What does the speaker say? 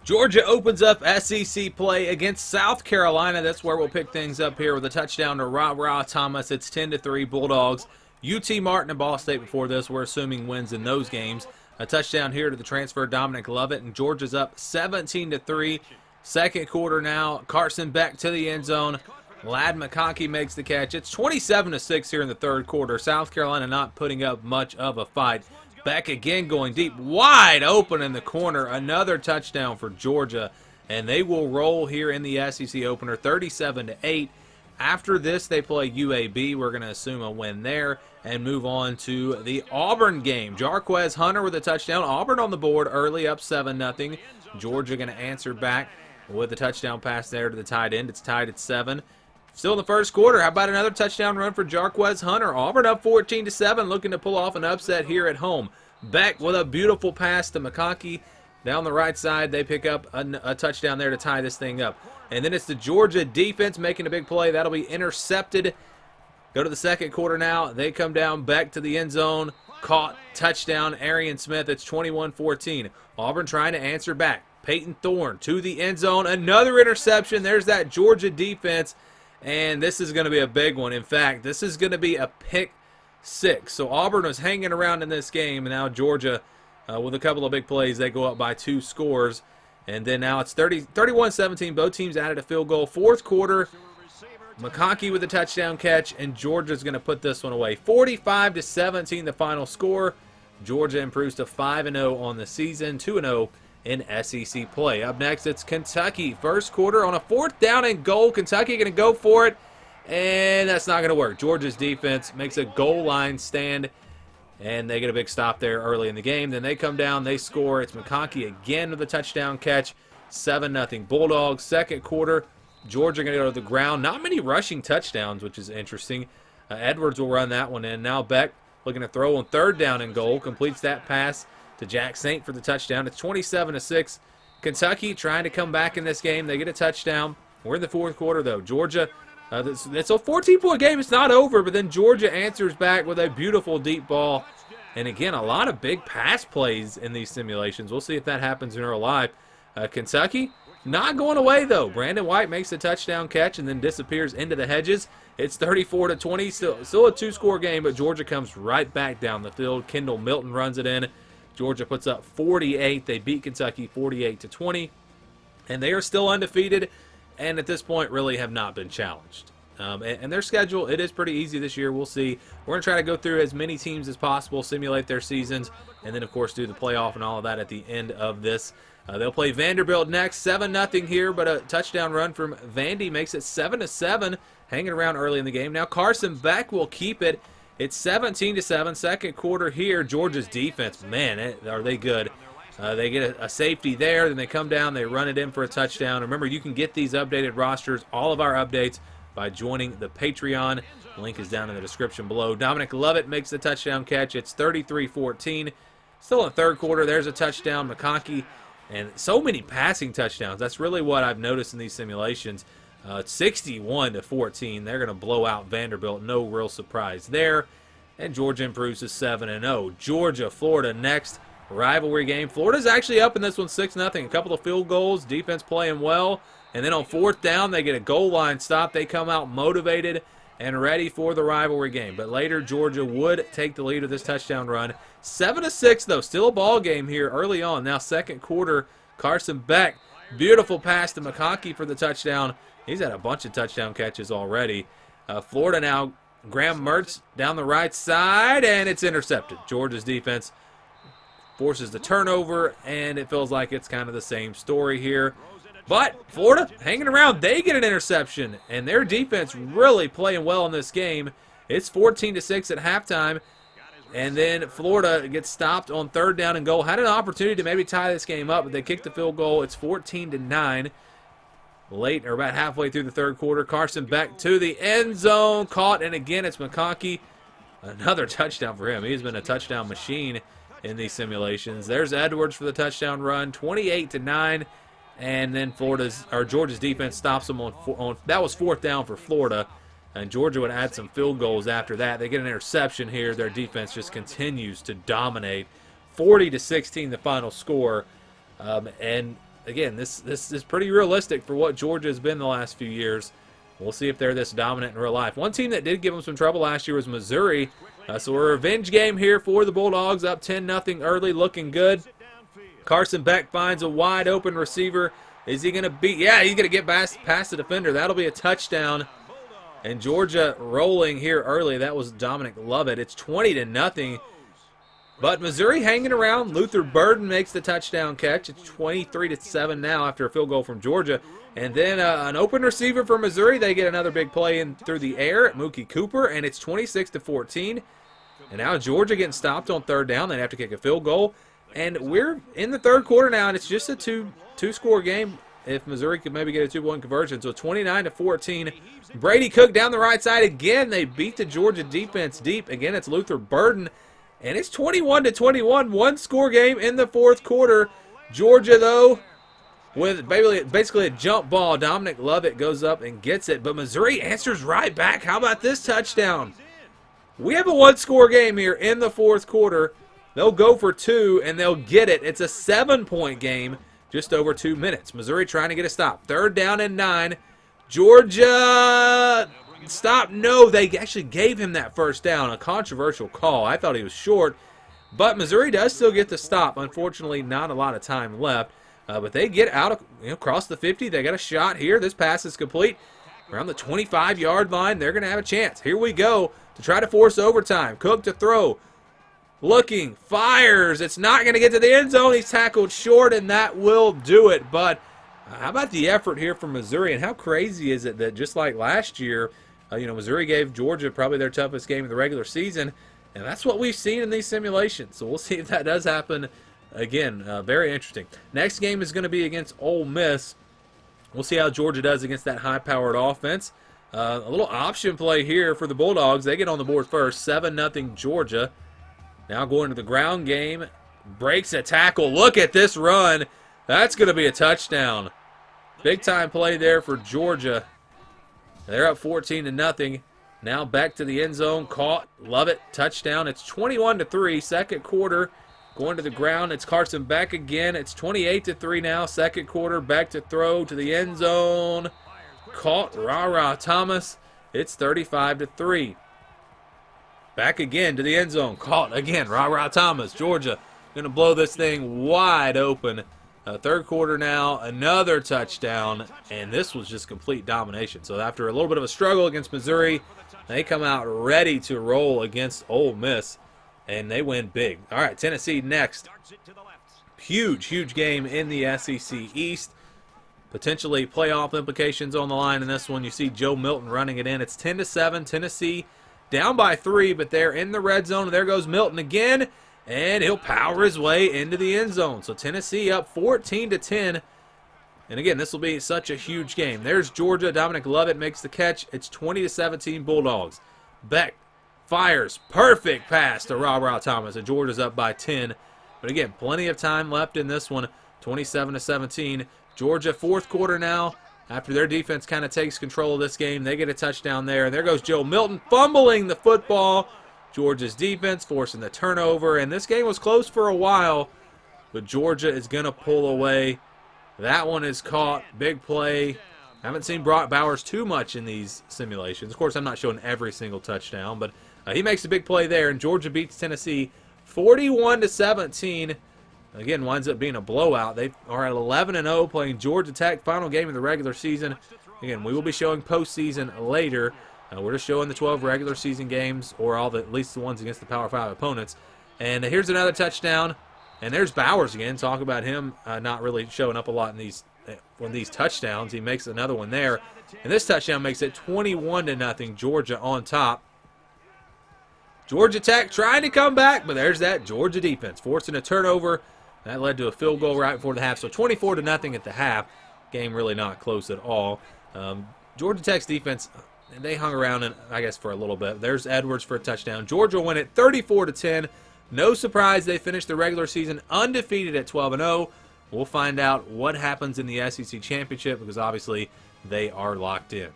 Georgia opens up SEC play against South Carolina. That's where we'll pick things up here with a touchdown to Ra Thomas. It's 10-3 Bulldogs. UT Martin and Ball State before this. We're assuming wins in those games. A touchdown here to the transfer Dominic Lovett, and Georgia's up 17-3. Second quarter now. Carson Beck to the end zone. Ladd McConkey makes the catch. It's 27-6 here in the third quarter. South Carolina not putting up much of a fight. Beck again going deep, wide open in the corner. Another touchdown for Georgia, and they will roll here in the SEC opener, 37-8. After this, they play UAB. We're going to assume a win there and move on to the Auburn game. Jarquez Hunter with a touchdown. Auburn on the board early, up 7-0. Georgia going to answer back with a touchdown pass there to the tight end. It's tied at 7. Still in the first quarter, how about another touchdown run for Jarquez Hunter? Auburn up 14-7, looking to pull off an upset here at home. Beck with a beautiful pass to McConkey down the right side. They pick up a touchdown there to tie this thing up. And then it's the Georgia defense making a big play. That'll be intercepted. Go to the second quarter now. They come down, Beck to the end zone. Caught, touchdown, Arian Smith. It's 21-14. Auburn trying to answer back. Peyton Thorne to the end zone. Another interception. There's that Georgia defense. And this is going to be a big one. In fact, this is going to be a pick 6. So Auburn was hanging around in this game, and now Georgia, with a couple of big plays, they go up by 2 scores. And then now it's 31-17. Both teams added a field goal. Fourth quarter, McConkey with a touchdown catch, and Georgia's going to put this one away. 45-17 the final score. Georgia improves to 5-0 on the season, 2-0 in SEC play. Up next, it's Kentucky. First quarter on a 4th down and goal. Kentucky going to go for it, and that's not going to work. Georgia's defense makes a goal line stand, and they get a big stop there early in the game. Then they come down, they score. It's McConkey again with a touchdown catch. 7-0 Bulldogs. Second quarter, Georgia going to go to the ground. Not many rushing touchdowns, which is interesting. Edwards will run that one in. Now Beck looking to throw on 3rd down and goal. Completes that pass to Jack Saint for the touchdown. It's 27-6. Kentucky trying to come back in this game. They get a touchdown. We're in the fourth quarter, though. Georgia, it's a 14-point game. It's not over, but then Georgia answers back with a beautiful deep ball. And again, a lot of big pass plays in these simulations. We'll see if that happens in real life. Kentucky not going away, though. Brandon White makes a touchdown catch and then disappears into the hedges. It's 34-20. Still a 2-score game, but Georgia comes right back down the field. Kendall Milton runs it in. Georgia puts up 48. They beat Kentucky 48-20. And they are still undefeated, and at this point really have not been challenged. And their schedule, it is pretty easy this year. We'll see. We're going to try to go through as many teams as possible, simulate their seasons, and then, of course, do the playoff and all of that at the end of this. They'll play Vanderbilt next. 7-0 here, but a touchdown run from Vandy makes it 7-7, hanging around early in the game. Now Carson Beck will keep it. It's 17-7. Second quarter here. Georgia's defense, man, are they good. They get a safety there. Then they come down. They run it in for a touchdown. Remember, you can get these updated rosters, all of our updates, by joining the Patreon. The link is down in the description below. Dominic Lovett makes the touchdown catch. It's 33-14. Still in the third quarter. There's a touchdown. McConkey, and so many passing touchdowns. That's really what I've noticed in these simulations. 61-14. They're going to blow out Vanderbilt. No real surprise there. And Georgia improves to 7-0. Georgia, Florida next. Rivalry game. Florida's actually up in this one 6-0. A couple of field goals. Defense playing well. And then on 4th down, they get a goal line stop. They come out motivated and ready for the rivalry game. But later, Georgia would take the lead with this touchdown run. 7-6, though. Still a ball game here early on. Now second quarter, Carson Beck. Beautiful pass to McConkey for the touchdown. He's had a bunch of touchdown catches already. Florida now, Graham Mertz down the right side, and it's intercepted. Georgia's defense forces the turnover, and it feels like it's kind of the same story here. But Florida hanging around. They get an interception, and their defense really playing well in this game. It's 14-6 at halftime, and then Florida gets stopped on 3rd down and goal. Had an opportunity to maybe tie this game up, but they kicked the field goal. It's 14-9. Late, or about halfway through the third quarter, Carson Beck to the end zone, caught, and again it's McConkey. Another touchdown for him. He's been a touchdown machine in these simulations. There's Edwards for the touchdown run, 28-9, and then Georgia's defense stops them on that was 4th down for Florida, and Georgia would add some field goals after that. They get an interception here. Their defense just continues to dominate. 40-16 the final score, and again, this is pretty realistic for what Georgia has been the last few years. We'll see if they're this dominant in real life. One team that did give them some trouble last year was Missouri. So a revenge game here for the Bulldogs, up 10-0 early, looking good. Carson Beck finds a wide open receiver. Is he going to beat? Yeah, he's going to get past the defender. That'll be a touchdown. And Georgia rolling here early. That was Dominic Lovett. It's 20-0. But Missouri hanging around. Luther Burden makes the touchdown catch. It's 23-7 now after a field goal from Georgia. And then an open receiver for Missouri. They get another big play in through the air at Mookie Cooper, and it's 26-14. And now Georgia getting stopped on third down. They have to kick a field goal. And we're in the third quarter now, and it's just a two-score game if Missouri could maybe get a 2-point conversion. So 29-14. Brady Cook down the right side again. They beat the Georgia defense deep. Again, it's Luther Burden. And it's 21-21, one-score game in the fourth quarter. Georgia, though, with basically a jump ball. Dominic Lovett goes up and gets it. But Missouri answers right back. How about this touchdown? We have a one-score game here in the fourth quarter. They'll go for two, and they'll get it. It's a 7-point game, just over 2 minutes. Missouri trying to get a stop. 3rd down and 9. Georgia, stop. No, they actually gave him that first down. A controversial call. I thought he was short. But Missouri does still get the stop. Unfortunately, not a lot of time left. But they get out across the 50. They got a shot here. This pass is complete. Around the 25-yard line, they're going to have a chance. Here we go to try to force overtime. Cook to throw. Looking, fires. It's not going to get to the end zone. He's tackled short, and that will do it. But how about the effort here from Missouri, and how crazy is it that just like last year, Missouri gave Georgia probably their toughest game of the regular season, and that's what we've seen in these simulations. So we'll see if that does happen again. Very interesting. Next game is going to be against Ole Miss. We'll see how Georgia does against that high-powered offense. A little option play here for the Bulldogs. They get on the board first, 7-0 Georgia. Now going to the ground game. Breaks a tackle. Look at this run. That's going to be a touchdown. Big-time play there for Georgia. They're up 14-0. Now back to the end zone. Caught. Love it. Touchdown. It's 21-3. Second quarter. Going to the ground. It's Carson Beck again. It's 28-3 now. Second quarter. Back to throw to the end zone. Caught. Rah-rah Thomas. It's 35-3. Back again to the end zone. Caught again. Rah-rah Thomas. Georgia going to blow this thing wide open. Third quarter now. Another touchdown. And this was just complete domination. So after a little bit of a struggle against Missouri, they come out ready to roll against Ole Miss. And they win big. All right, Tennessee next. Huge game in the SEC East. Potentially playoff implications on the line in this one. You see Joe Milton running it in. It's 10-7. Tennessee down by 3, but they're in the red zone. And there goes Milton again, and he'll power his way into the end zone. So Tennessee up 14-10. And again, this will be such a huge game. There's Georgia. Dominic Lovett makes the catch. It's 20-17 Bulldogs. Beck fires. Perfect pass to Rah-rah Thomas. And Georgia's up by 10. But again, plenty of time left in this one. 27-17. Georgia, fourth quarter now. After their defense kind of takes control of this game, they get a touchdown there. And there goes Joe Milton fumbling the football. Georgia's defense forcing the turnover. And this game was close for a while, but Georgia is going to pull away. That one is caught. Big play. Haven't seen Brock Bowers too much in these simulations. Of course, I'm not showing every single touchdown, but he makes a big play there. And Georgia beats Tennessee 41-17. Again, winds up being a blowout. They are at 11-0 playing Georgia Tech, final game of the regular season. Again, we will be showing postseason later. We're just showing the 12 regular season games, or at least the ones against the Power 5 opponents. And here's another touchdown. And there's Bowers again. Talk about him not really showing up a lot in these touchdowns. He makes another one there. And this touchdown makes it 21-0, Georgia on top. Georgia Tech trying to come back, but there's that Georgia defense forcing a turnover. That led to a field goal right before the half. So 24-0 at the half. Game really not close at all. Georgia Tech's defense, they hung around, I guess, for a little bit. There's Edwards for a touchdown. Georgia win it 34-10. No surprise they finished the regular season undefeated at 12-0. We'll find out what happens in the SEC Championship because obviously they are locked in.